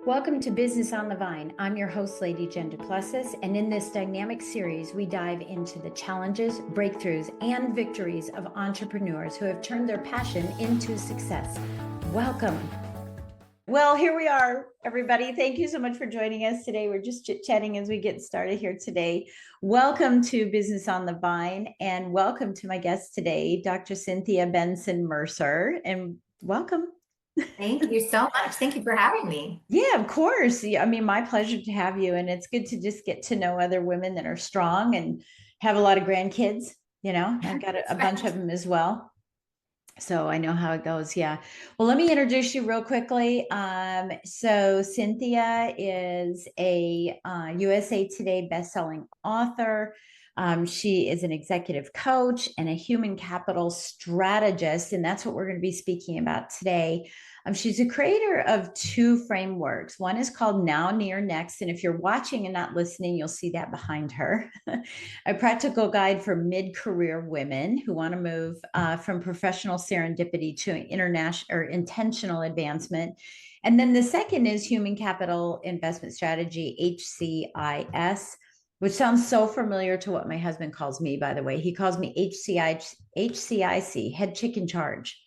Welcome to Business on the Vine. I'm your host, Lady Jen Du Plessis, and in this dynamic series, we dive into the challenges, breakthroughs, and victories of entrepreneurs who have turned their passion into success. Welcome. Well, here we are, everybody. Thank you so much for joining us today. We're just chit-chatting as we get started here today. Welcome to Business on the Vine, and welcome to my guest today, Dr. Cynthia Bentzen-Mercer, and welcome. Thank you so much. Thank you for having me. Yeah, of course. Yeah, I mean, my pleasure to have you. And it's good to just get to know other women that are strong and have a lot of grandkids. I've got a bunch of them as well. So I know how it goes. Yeah. Well, let me introduce you real quickly. So Cynthia is a USA Today bestselling author. She is an executive coach and a human capital strategist, and that's what we're going to be speaking about today. She's a creator of two frameworks. One is called Now, Near, Next. And if you're watching and not listening, you'll see that behind her. A practical guide for mid-career women who want to move from professional serendipity to international or intentional advancement. And then the second is Human Capital Investment Strategy, HCIS, which sounds so familiar to what my husband calls me, by the way. He calls me HCIC, head chicken charge.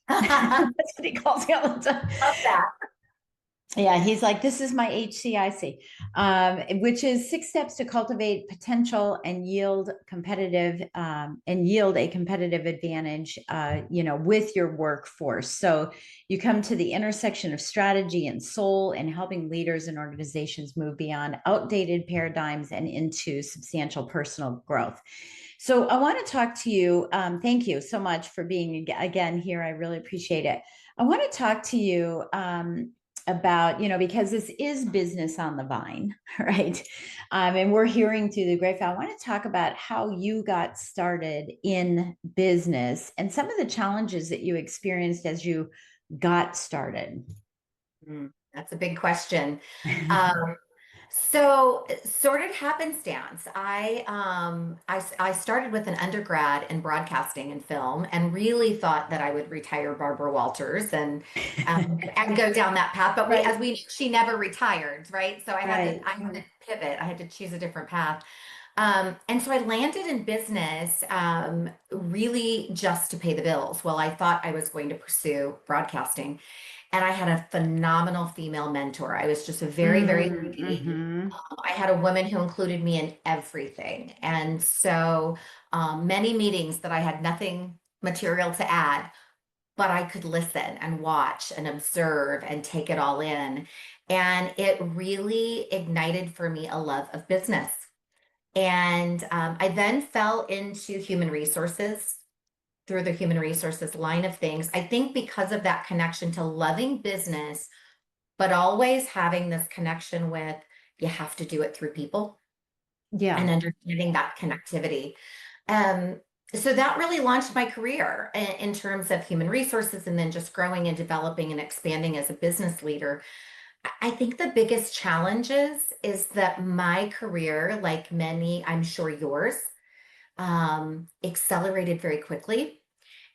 That's what he calls me all the time. Love that. Yeah, he's like, this is my HCIC, which is 6 steps to cultivate potential and yield a competitive advantage, with your workforce. So you come to the intersection of strategy and soul and helping leaders and organizations move beyond outdated paradigms and into substantial personal growth. So I want to talk to you. Thank you so much for being again here. I really appreciate it. I want to talk to you about, because this is business on the vine, right? And we're hearing through the grapevine. I want to talk about how you got started in business and some of the challenges that you experienced as you got started. That's a big question. So sort of happenstance. I started with an undergrad in broadcasting and film, and really thought that I would retire Barbara Walters and go down that path. But Right. she never retired, right? So Right. I had to pivot. I had to choose a different path. And so I landed in business, really just to pay the bills. Well, I thought I was going to pursue broadcasting. And I had a phenomenal female mentor. I was just a very, very lucky. Mm-hmm. I had a woman who included me in everything. And so many meetings that I had nothing material to add, but I could listen and watch and observe and take it all in. And it really ignited for me a love of business. And I then fell into human resources through the human resources line of things. I think because of that connection to loving business, but always having this connection with you have to do it through people and Yeah. understanding that connectivity. Um, so that really launched my career in terms of human resources and then just growing and developing and expanding as a business leader. I think the biggest challenges is that my career, like many, I'm sure yours, accelerated very quickly.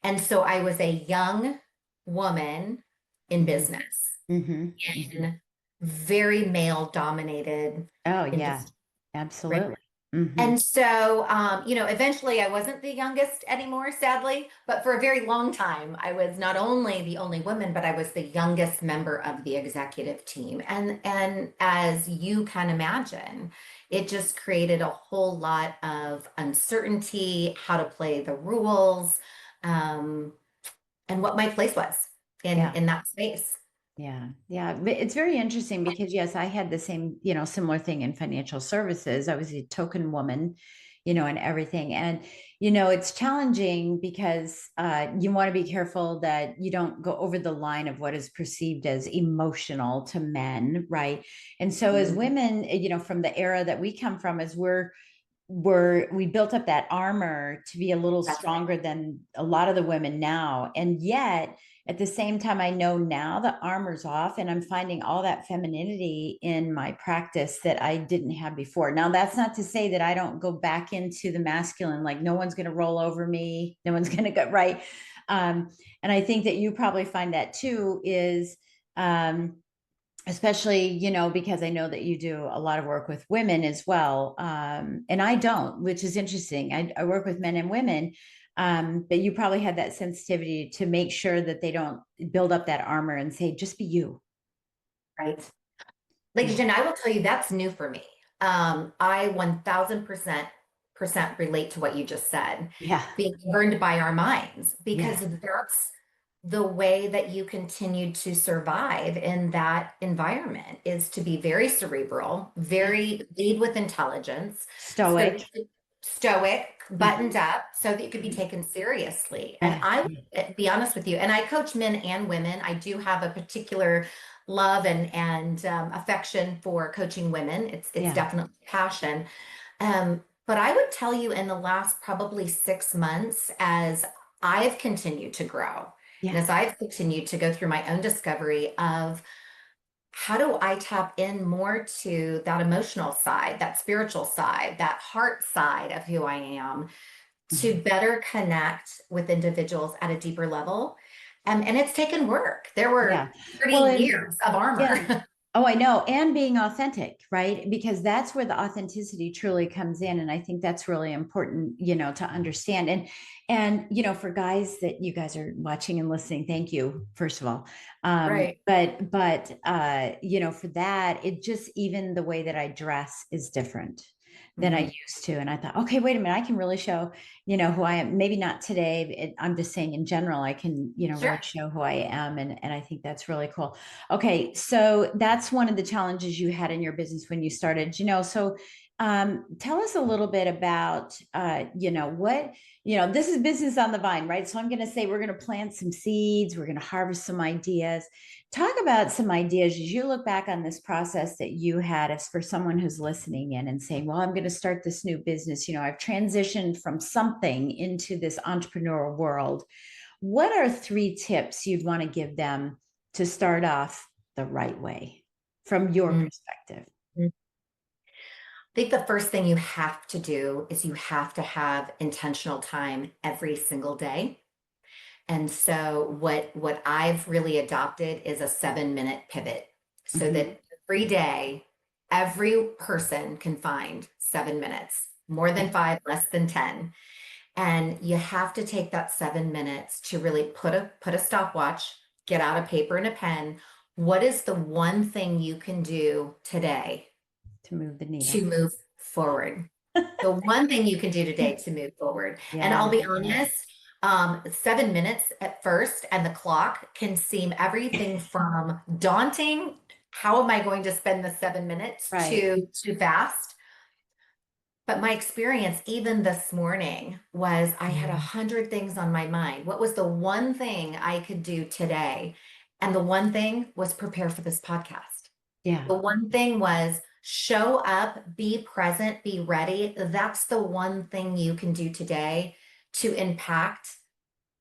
And so I was a young woman in Mm-hmm. business Mm-hmm. Mm-hmm. in very male dominated Oh, yeah, industry. Right? absolutely. Mm-hmm. And so, eventually I wasn't the youngest anymore, sadly, but for a very long time, I was not only the only woman, but I was the youngest member of the executive team. And as you can imagine, it just created a whole lot of uncertainty, how to play the rules, um, and what my place was Yeah. in that space. Yeah, yeah. But it's very interesting because yes, I had the same, similar thing in financial services. I was a token woman, and everything. And, it's challenging because you want to be careful that you don't go over the line of what is perceived as emotional to men, right? And so as Mhm. women, from the era that we come from, as we built up that armor to be a little That's right. stronger than a lot of the women now. And yet, at the same time, I know now the armor's off and I'm finding all that femininity in my practice that I didn't have before. Now, that's not to say that I don't go back into the masculine, like no one's going to roll over me, no one's going to go right. And I think that you probably find that too is, um, especially, because I know that you do a lot of work with women as well. And I don't, which is interesting. I work with men and women, but you probably had that sensitivity to make sure that they don't build up that armor and say, just be you. Right. Lady Yeah. Jen, I will tell you that's new for me. I 1000% relate to what you just said, Yeah. being governed by our minds, Yeah. because that's the way that you continue to survive in that environment is to be very cerebral, Yeah. very lead with intelligence, so that Stoic. you stoic, buttoned Mhm. up, so that you could be Mhm. taken seriously. And Yeah. I would be honest with you, and I coach men and women. I do have a particular love and affection for coaching women. It's Yeah. definitely passion. But I would tell you in the last probably 6 months, as I've continued to grow, and Yeah. as I've continued to go through my own discovery of how do I tap in more to that emotional side, that spiritual side, that heart side of who I am, to Mhm. better connect with individuals at a deeper level. And it's taken work. There were Yeah. 30 Well, and years of yeah. armor. Oh, I know. And being authentic, right? Because that's where the authenticity truly comes in. And I think that's really important, to understand. And, for guys that you guys are watching and listening, thank you, first of all. Right. But for that, it just, even the way that I dress is different than I Mhm. used to. And I thought, okay, wait a minute, I can really show, who I am. Maybe not today. I'm just saying in general, I can, really Sure. show who I am. And I think that's really cool. Okay, so that's one of the challenges you had in your business when you started, so tell us a little bit about, what, this is business on the vine, right? So I'm going to say we're going to plant some seeds, we're going to harvest some ideas. Talk about some ideas as you look back on this process that you had as for someone who's listening in and saying, well, I'm going to start this new business. I've transitioned from something into this entrepreneurial world. What are 3 tips you'd want to give them to start off the right way from your Mhm. perspective? I think the first thing you have to do is you have to have intentional time every single day. And so what I've really adopted is a 7-minute pivot so Mm-hmm. that every day, every person can find 7 minutes, more Yeah. than five, less than 10. And you have to take that 7 minutes to really put a stopwatch, get out a paper and a pen. What is the one thing you can do today To move the to needle. move forward? The one thing you can do today to move forward. And Yeah, I I'll be love that. honest, 7 minutes at first, and the clock can seem everything from daunting. How am I going to spend the 7 minutes Right. to too fast? But my experience, even this morning, was I had 100 things on my mind. What was the one thing I could do today? And the one thing was prepare for this podcast. Yeah. The one thing was show up, be present, be ready. That's the one thing you can do today to impact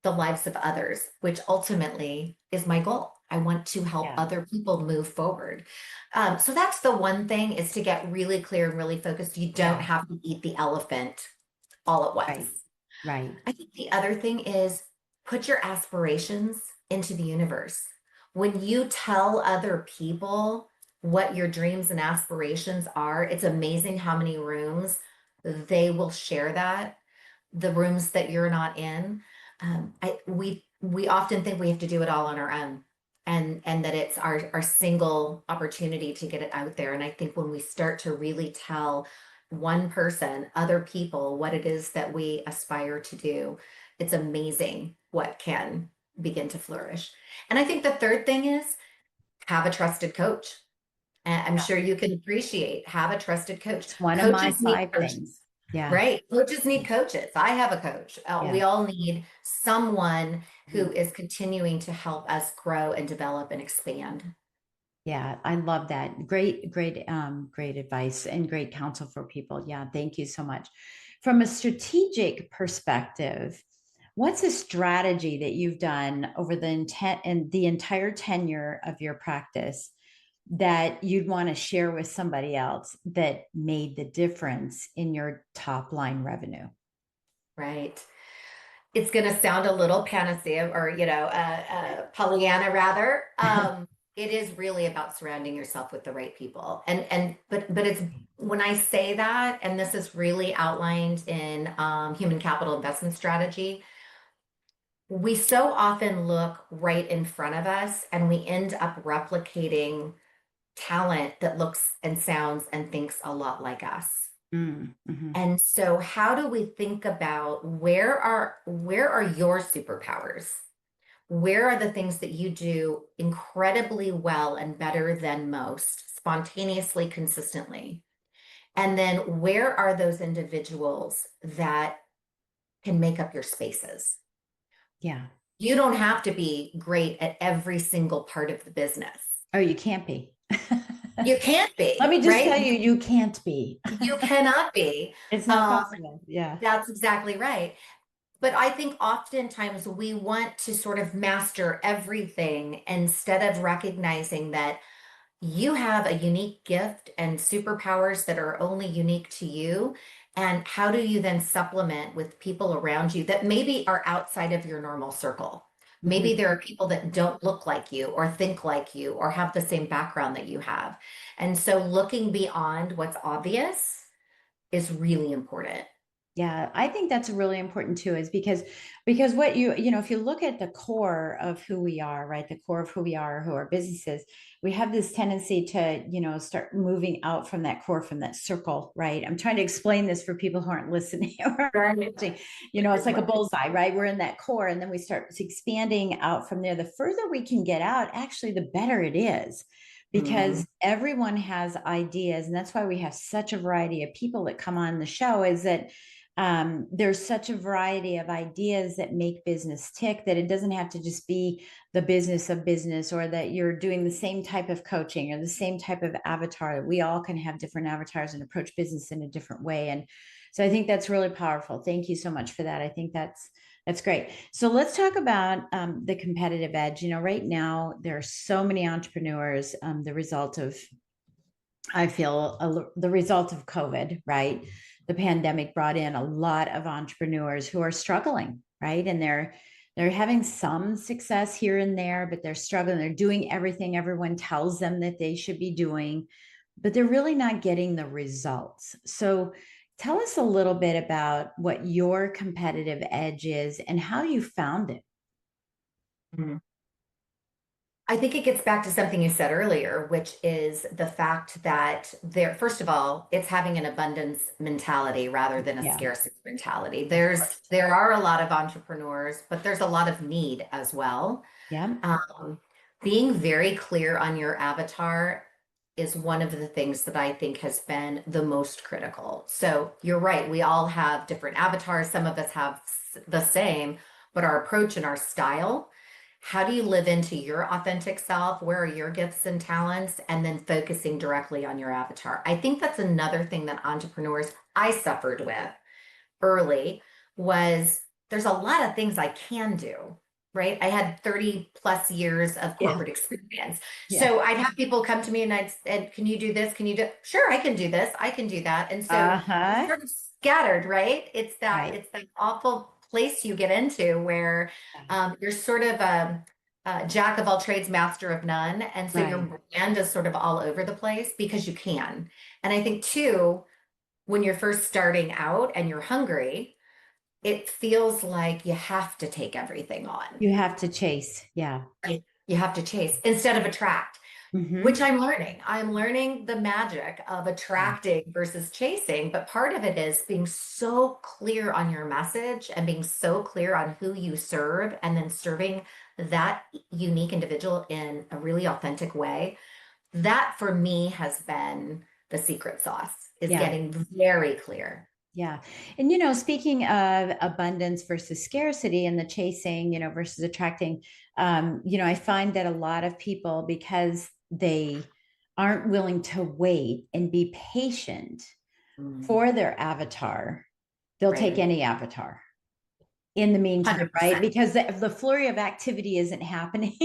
the lives of others, which ultimately is my goal. I want to help Yeah. other people move forward. So that's the one thing, is to get really clear and really focused. You don't Yeah. have to eat the elephant all at once. Right. Right. I think the other thing is put your aspirations into the universe. When you tell other people what your dreams and aspirations are, it's amazing how many rooms they will share that, the rooms that you're not in. We often think we have to do it all on our own, and that it's our single opportunity to get it out there. And I think when we start to really tell one person, other people, what it is that we aspire to do, it's amazing what can begin to flourish. And I think the third thing is have a trusted coach. And I'm Yeah. sure you can appreciate, have a trusted coach. It's one of my Coaches need 5 coaches. things. Yeah. Right. Coaches need coaches. I have a coach. Yeah. We all need someone who Mhm. is continuing to help us grow and develop and expand. Yeah, I love that. Great advice and great counsel for people. Yeah, thank you so much. From a strategic perspective, what's a strategy that you've done over the intent and the entire tenure of your practice that you'd want to share with somebody else that made the difference in your top line revenue? Right. It's going to sound a little panacea, or, Pollyanna rather. it is really about surrounding yourself with the right people. But it's when I say that, and this is really outlined in human capital investment strategy, we so often look right in front of us and we end up replicating talent that looks and sounds and thinks a lot like us. Mm-hmm. And so how do we think about where are your superpowers? Where are the things that you do incredibly well and better than most, spontaneously, consistently? And then where are those individuals that can make up your spaces? Yeah. You don't have to be great at every single part of the business. Oh, you can't be. You can't Let be, me just tell right? you, you can't be. You cannot be. It's not Um, possible. Yeah. that's exactly right. But I think oftentimes we want to sort of master everything instead of recognizing that you have a unique gift and superpowers that are only unique to you. And how do you then supplement with people around you that maybe are outside of your normal circle? Maybe Mhm. there are people that don't look like you or think like you or have the same background that you have. And so looking beyond what's obvious is really important. Yeah, I think that's really important too, is because what you know, if you look at the core of who we are, right, the core of who we are, who our businesses, we have this tendency to, start moving out from that core, from that circle, right? I'm trying to explain this for people who aren't listening or Right. watching. It's like a bullseye, right? We're in that core, and then we start expanding out from there. The further we can get out, actually, the better it is. Mhm. Because everyone has ideas, and that's why we have such a variety of people that come on the show, is that there's such a variety of ideas that make business tick, that it doesn't have to just be the business of business, or that you're doing the same type of coaching or the same type of avatar. We all can have different avatars and approach business in a different way. And so I think that's really powerful. Thank you so much for that. I think that's great. So let's talk about the competitive edge. Right now there are so many entrepreneurs. I feel the result of COVID, right? The pandemic brought in a lot of entrepreneurs who are struggling, right? And they're having some success here and there, but they're struggling. They're doing everything everyone tells them that they should be doing, but they're really not getting the results. So tell us a little bit about what your competitive edge is and how you found it. Mhm. I think it gets back to something you said earlier, which is the fact that first of all, it's having an abundance mentality rather than a Yeah, scarcity mentality. of There's course. there are a lot of entrepreneurs, but there's a lot of need as well. Yeah. Um, Being very clear on your avatar is one of the things that I think has been the most critical. So you're right, we all have different avatars. Some of us have the same, but our approach and our style, how do you live into your authentic self? Where are your gifts and talents? And then focusing directly on your avatar. I think that's another thing that entrepreneurs I suffered with early was there's a lot of things I can do, right? I had 30 plus years of Yeah. corporate experience. Yeah. So I'd have people come to me and I'd said, can you do this? Can you do? Sure, I can do this. I can do that. And so you're Uh-huh. sort of scattered, right? It's that Right. it's that awful place you get into where you're sort of a jack of all trades, master of none. And so your Right. brand is sort of all over the place because you can. And I think too, when you're first starting out and you're hungry, it feels like you have to take everything on. You have to chase. Yeah. Right? You have to chase instead of attract, which Hmm. I'm learning. I'm learning the magic of Yeah. attracting versus chasing. But part of it is being so clear on your message and being so clear on who you serve and then serving that unique individual in a really authentic way. That for me has been the secret sauce, is Yeah. getting very clear. Yeah. And, speaking of abundance versus scarcity and the chasing, versus attracting, I find that a lot of people, because they aren't willing to wait and be patient Mm, for their avatar, they'll take right. any avatar. in the meantime, right? 100%. Because the flurry of activity isn't happening.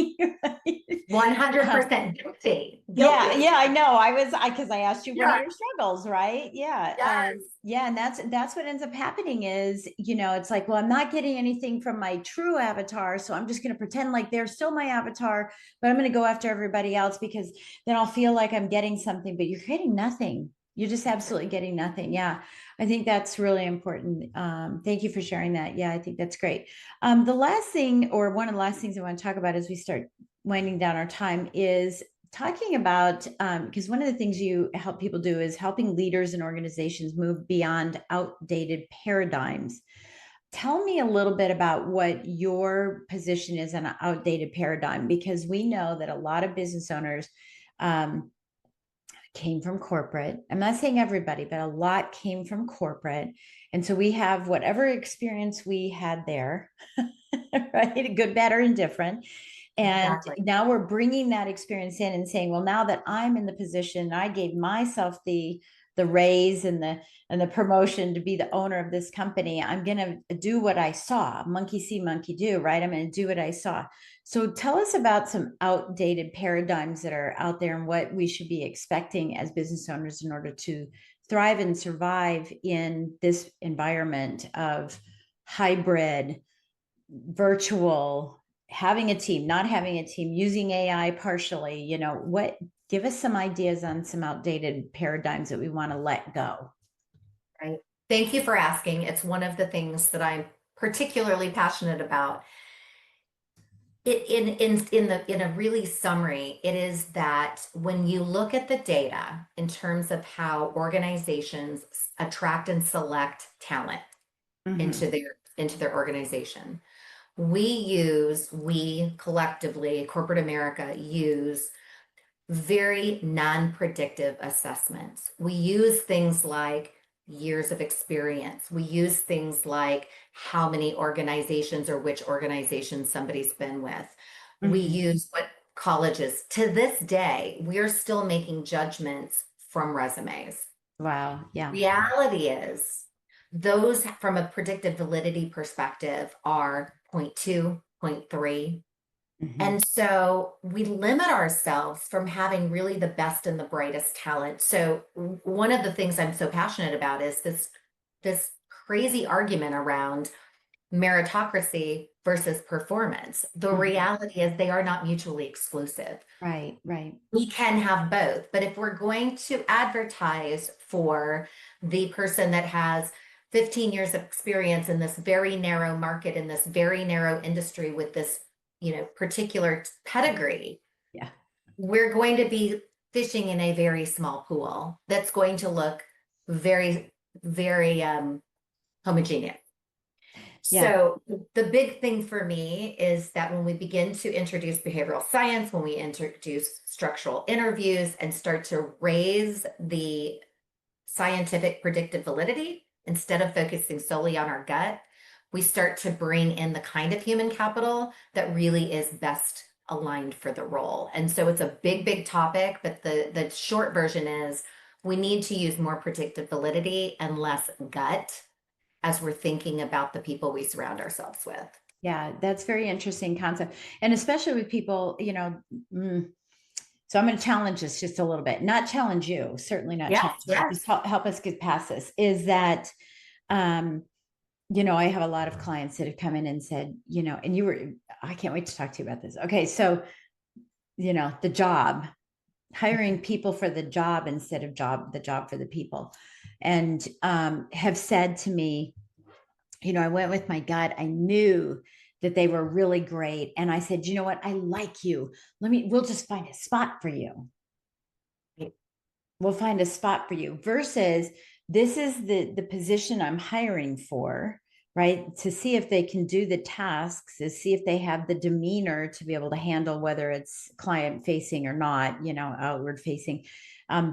Right? 100% guilty. Yeah, Guilty. yeah, I know. Because I asked you one of Yeah. your struggles, right? Yeah. Yes. Yeah, and that's what ends up happening is, it's like, well, I'm not getting anything from my true avatar, so I'm just going to pretend like they're still my avatar, but I'm going to go after everybody else because then I'll feel like I'm getting something, but you're getting nothing. You're just absolutely getting nothing. Yeah, I think that's really important. Thank you for sharing that. Yeah, I think that's great. The last thing, or one of the last things I want to talk about as we start winding down our time, is talking about, because one of the things you help people do is helping leaders and organizations move beyond outdated paradigms. Tell me a little bit about what your position is on an outdated paradigm, because we know that a lot of business owners um, came from corporate. I'm not saying everybody, but a lot came from corporate. And so we have whatever experience we had there, right? Good, bad, or indifferent. And Exactly. now we're bringing that experience in and saying, well, now that I'm in the position, I gave myself the raise and the promotion to be the owner of this company. I'm going to do what I saw. Monkey see, monkey do, right? I'm going to do what I saw. So tell us about some outdated paradigms that are out there and what we should be expecting as business owners in order to thrive and survive in this environment of hybrid, virtual, having a team, not having a team, using AI partially, give us some ideas on some outdated paradigms that we want to let go. Right. Thank you for asking. It's one of the things that I'm particularly passionate about. In a really summary, it is that when you look at the data in terms of how organizations attract and select talent Mm-hmm. into their organization, we collectively, corporate America, use very non-predictive assessments. We use things like years of experience. We use things like how many organizations or which organizations somebody's been with. We Mm-hmm. use what colleges. To this day, we're still making judgments from resumes. Wow. Yeah. Reality is, those from a predictive validity perspective are point 0.2, point 0.3. Mm-hmm. And so we limit ourselves from having really the best and the brightest talent. So one of the things I'm so passionate about is this crazy argument around meritocracy versus performance. The Mm-hmm. reality is they are not mutually exclusive. Right. Right. We can have both, but if we're going to advertise for the person that has 15 years of experience in this very narrow market, in this very narrow industry with this, particular pedigree, Yeah. we're going to be fishing in a very small pool that's going to look very, very homogeneous. Yeah. So the big thing for me is that when we begin to introduce behavioral science, when we introduce structural interviews and start to raise the scientific predictive validity, instead of focusing solely on our gut, we start to bring in the kind of human capital that really is best aligned for the role. And so it's a big, big topic, but the short version is we need to use more predictive validity and less gut as we're thinking about the people we surround ourselves with. Yeah. That's very interesting concept. And especially with people, so I'm going to challenge this just a little bit, not challenge you, certainly not Yes, challenge you, but yes. just help us get past this, is that, um, I have a lot of clients that have come in and said, I can't wait to talk to you about this. Okay. So, the job, hiring people for the job instead of the job for the people, and have said to me, I went with my gut. I knew that they were really great. And I said, you know what? I like you. We'll just find a spot for you. We'll find a spot for you versus this is the position I'm hiring for, right? To see if they can do the tasks, to see if they have the demeanor to be able to handle whether it's client facing or not, outward facing.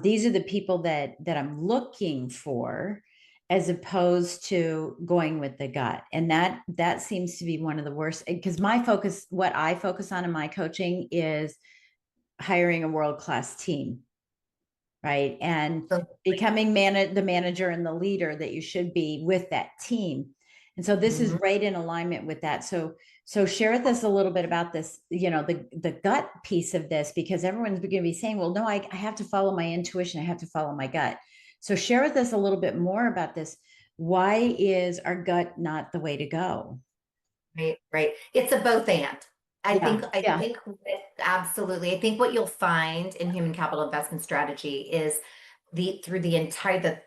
These are the people that I'm looking for, as opposed to going with the gut. And that seems to be one of the worst, because what I focus on in my coaching is hiring a world-class team, right? And So becoming the manager and the leader that you should be with that team. And so this is Mhm. right in alignment with that. So share with us a little bit about this, the gut piece of this, because everyone's going to be saying, well, no, I have to follow my intuition. I have to follow my gut. So share with us a little bit more about this. Why is our gut not the way to go? Right, right. It's a both and. Yeah. I Yeah. think absolutely. I think what you'll find in human capital investment strategy is the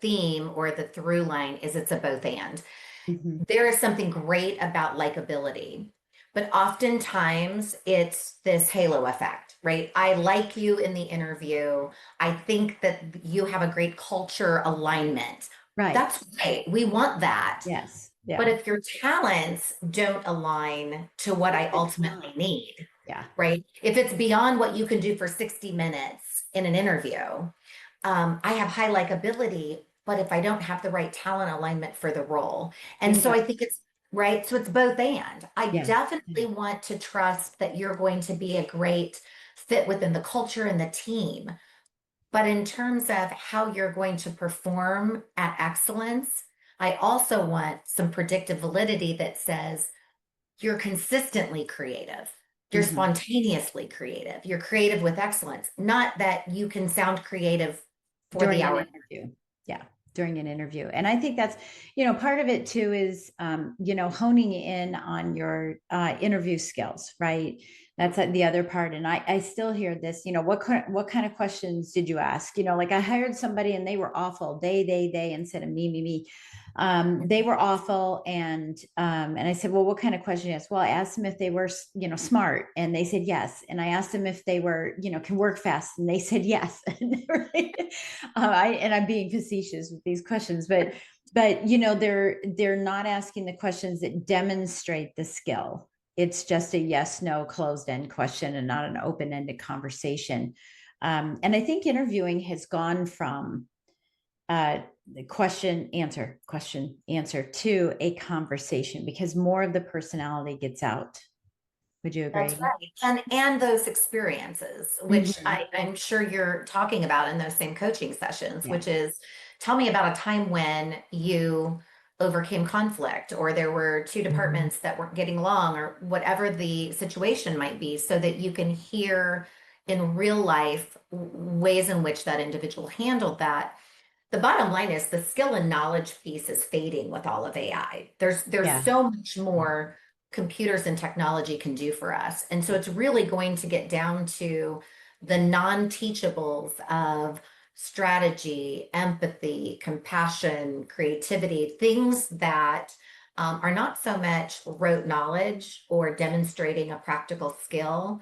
theme or the through line is it's a both and. Mhm. There is something great about likability, but oftentimes it's this halo effect, right? I like you in the interview. I think that you have a great culture alignment. Right. That's great. We want that. Yes. But Yeah. if your talents don't align to what I It's ultimately not. need, Yeah. right? If it's beyond what you can do for 60 minutes in an interview, I have high likability, but if I don't have the right talent alignment for the role. And so Bingo. I think it's right. So it's both and. I Yeah. definitely want to trust that you're going to be a great fit within the culture and the team. But in terms of how you're going to perform at excellence, I also want some predictive validity that says you're consistently creative. You're Mhm. spontaneously creative. You're creative with excellence, not that you can sound creative for the During an hour. interview. Yeah, during an interview. And I think that's, part of it too is, honing in on your interview skills, right? That's the other part. And I still hear this, what kind of questions did you ask? Like I hired somebody and they were awful. They, instead of me. They were awful. And I said, well, what kind of question? Yes. Well, I asked them if they were, smart, and they said yes. And I asked them if they were, can work fast, and they said yes. Right? I'm being facetious with these questions, but they're not asking the questions that demonstrate the skill. It's just a yes no closed end question and not an open ended conversation. And I think interviewing has gone from question answer to a conversation, because more of the personality gets out. Would you That's agree? right. And those experiences, which Mm-hmm. I'm sure you're talking about in those same coaching sessions, Yeah. which is tell me about a time when you overcame conflict or there were two departments that weren't getting along or whatever the situation might be, so that you can hear in real life ways in which that individual handled that. The bottom line is the skill and knowledge piece is fading with all of AI. There's Yeah. so much more computers and technology can do for us. And so it's really going to get down to the non-teachables of strategy, empathy, compassion, creativity, things that are not so much rote knowledge or demonstrating a practical skill,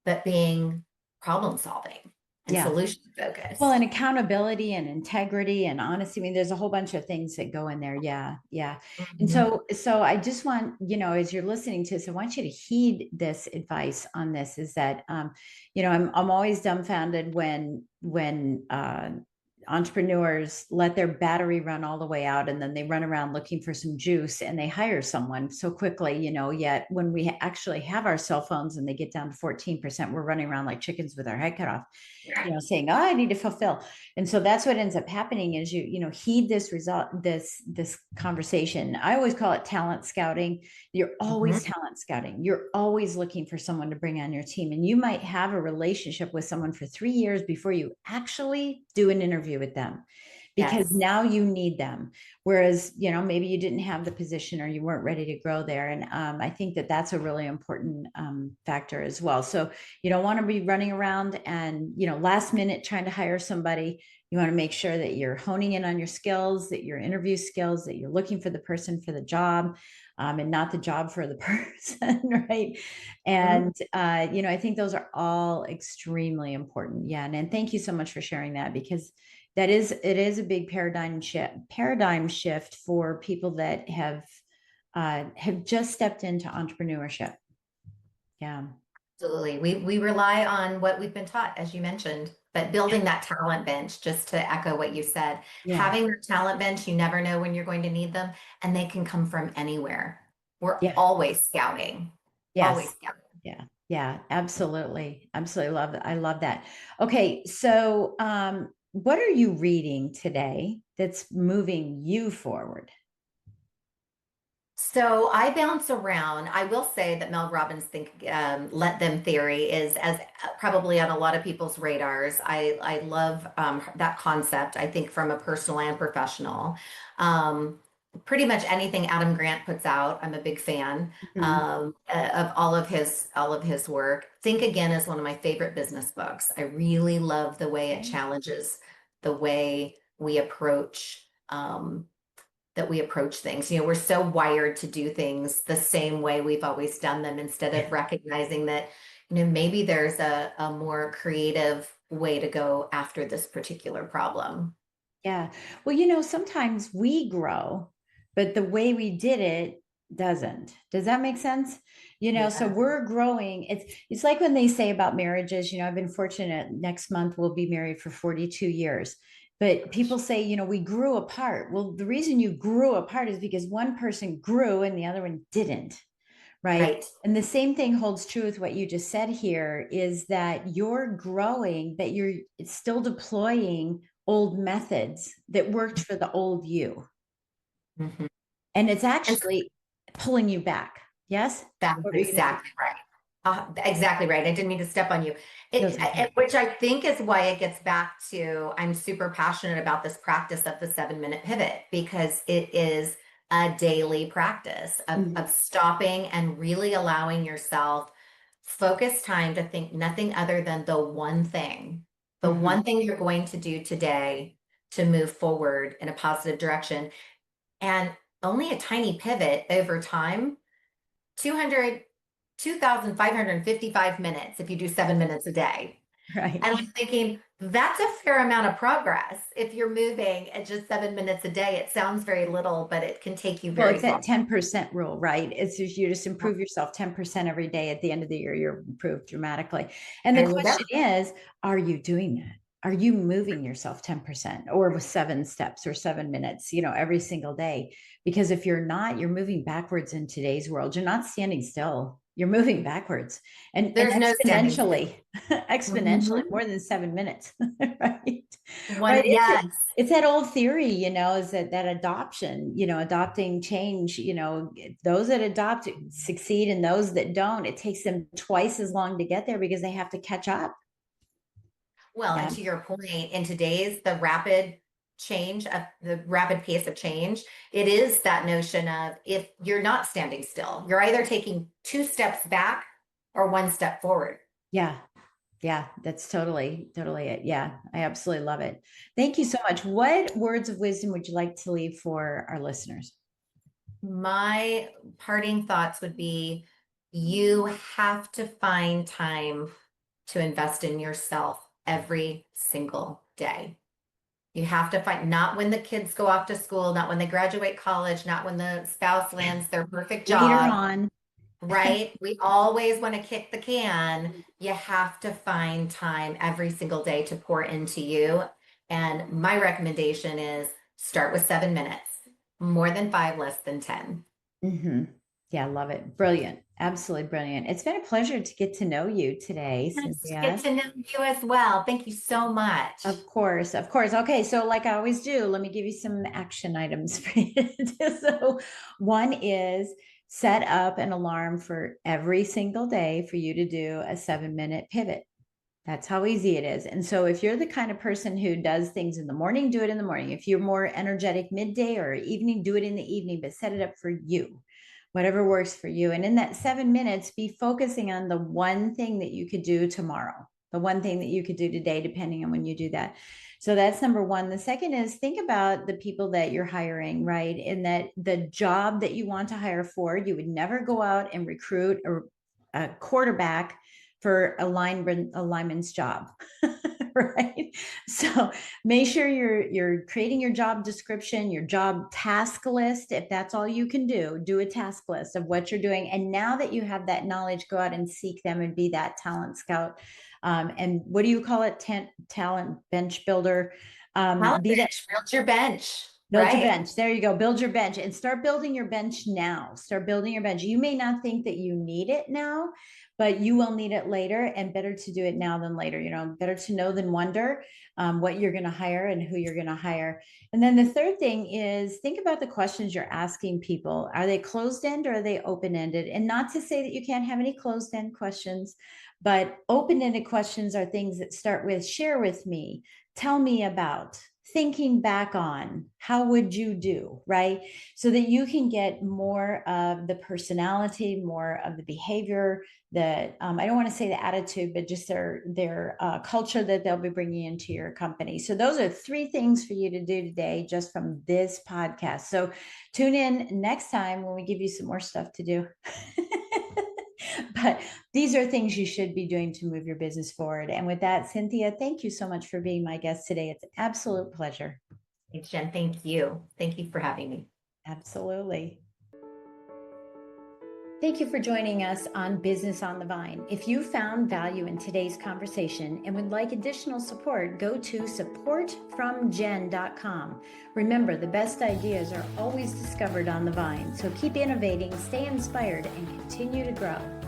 but being problem solving and Yeah. solution Well, and focused. accountability and integrity and honesty. I mean, there's a whole bunch of things that go in there. Yeah, yeah. And Mhm. so I just want, as you're listening to this, I want you to heed this advice on this, is that, I'm always dumbfounded when entrepreneurs let their battery run all the way out, and then they run around looking for some juice and they hire someone so quickly, yet when we actually have our cell phones and they get down to 14%, we're running around like chickens with our head cut off, saying, oh, I need to fulfill. And so that's what ends up happening is heed this result, this conversation. I always call it talent scouting. You're always Mhm. talent scouting. You're always looking for someone to bring on your team. And you might have a relationship with someone for 3 years before you actually do an interview with them, because Yes. now you need them. Whereas, maybe you didn't have the position or you weren't ready to grow there. And I think that that's a really important factor as well. So you don't want to be running around and, last minute trying to hire somebody. You want to make sure that you're honing in on your skills, that your interview skills, that you're looking for the person for the job, and not the job for the person, right? Mhm. And I think those are all extremely important. Yeah, and thank you so much for sharing that, because it is a big paradigm shift for people that have just stepped into entrepreneurship. Yeah. Absolutely. We rely on what we've been taught, as you mentioned, but building that talent bench, just to echo what you said, Yeah. having your talent bench, you never know when you're going to need them, and they can come from anywhere. We're Yeah. always scouting, always Yes. scouting. Yeah. Yeah. Absolutely. Absolutely love that. I love that. Okay. So, what are you reading today that's moving you forward? So I bounce around. I will say that Mel Robbins' think "let them" theory is as probably on a lot of people's radars. I love that concept. I think from a personal and professional. Pretty much anything Adam Grant puts out, I'm a big fan Mhm. of all of his work. Think Again is one of my favorite business books. I really love the way it Okay. challenges the way we approach. Things. We're so wired to do things the same way we've always done them instead of recognizing that, maybe there's a more creative way to go after this particular problem. Yeah. Well, sometimes we grow, but the way we did it doesn't. Does that make sense? So Yeah. we're growing. It's like when they say about marriages, I've been fortunate next month we'll be married for 42 years. But people say, we grew apart. Well, the reason you grew apart is because one person grew and the other one didn't, right? Right. And the same thing holds true with what you just said here is that you're growing, but you're still deploying old methods that worked for the old you. Mhm. And it's And actually pulling you back. Yes? that's What were you going to say? exactly right. Exactly right. I didn't mean to step on you. Those okay. Which I think is why it gets back to I'm super passionate about this practice of the 7-minute pivot because it is a daily practice Mhm. of stopping and really allowing yourself focus time to think nothing other than the Mhm. one thing you're going to do today to move forward in a positive direction. And only a tiny pivot over time 200, 2,555 minutes if you do 7 minutes a day. Right. And I'm thinking that's a fair amount of progress. If you're moving at just 7 minutes a day, it sounds very little, but it can take you Well, very it's far. that 10% rule, right? It's just you just improve yourself 10% every day. At the end of the year, you're improved dramatically. And the There you go. question is, are you doing that? Are you moving yourself 10% or with 7 steps or 7 minutes, every single day? Because if you're not, you're moving backwards in today's world. You're not standing still. You're moving backwards and There's no standing still. exponentially, exponentially Mhm. more than 7 minutes, right? Right. One, yes. It's that old theory, is that adoption, adopting change, those that adopt succeed and those that don't, it takes them twice as long to get there because they have to catch up. Well, and Yeah. to your point, in today's the rapid pace of change, it is that notion of if you're not standing still, you're either taking 2 steps back or 1 step forward. Yeah. Yeah. That's totally, totally it. Yeah. I absolutely love it. Thank you so much. What words of wisdom would you like to leave for our listeners? My parting thoughts would be you have to find time to invest in yourself every single day. You have to find, not when the kids go off to school, not when they graduate college, not when the spouse lands their perfect Later job, on. right? We always want to kick the can. You have to find time every single day to pour into you. And my recommendation is start with 7 minutes, more than five, less than 10. Hmm. Yeah, I love it. Brilliant. Absolutely brilliant. It's been a pleasure to get to know you today, Nice to get Cynthia. to know you as well. Thank you so much. Of course, of course. Okay, so like I always do, let me give you some action items for you to do. So, one is set up an alarm for every single day for you to do a 7-minute pivot. That's how easy it is. And so, if you're the kind of person who does things in the morning, do it in the morning. If you're more energetic midday or evening, do it in the evening, but set it up for you, whatever works for you. And in that 7 minutes, be focusing on the one thing that you could do tomorrow, the one thing that you could do today, depending on when you do that. So that's number one. The second is think about the people that you're hiring, right? And that the job that you want to hire for, you would never go out and recruit a quarterback for a lineman's job. Right. So make sure you're creating your job description, your job task list. If that's all you can do a task list of what you're doing. And now that you have that knowledge, go out and seek them and be that talent scout. And what do you call it? Talent bench builder. Talent Be that bench, build your bench, Build your right? bench. There you go. Build your bench and start building your bench now. Start building your bench. You may not think that you need it now, but you will need it later, and better to do it now than later. Better to know than wonder, what you're going to hire and who you're going to hire. And then the third thing is think about the questions you're asking people. Are they closed-end or are they open-ended? And not to say that you can't have any closed-end questions, but open-ended questions are things that start with share with me, tell me about, thinking back on, how would you do, right? So that you can get more of the personality, more of the behavior, that I don't want to say the attitude, but just their culture that they'll be bringing into your company. So those are 3 things for you to do today just from this podcast. So tune in next time when we give you some more stuff to do. But these are things you should be doing to move your business forward. And with that, Cynthia, thank you so much for being my guest today. It's an absolute pleasure. Thanks, Jen. Thank you. Thank you for having me. Absolutely. Thank you for joining us on Business on the Vine. If you found value in today's conversation and would like additional support, go to supportfromjen.com. Remember, the best ideas are always discovered on the vine. So keep innovating, stay inspired, and continue to grow.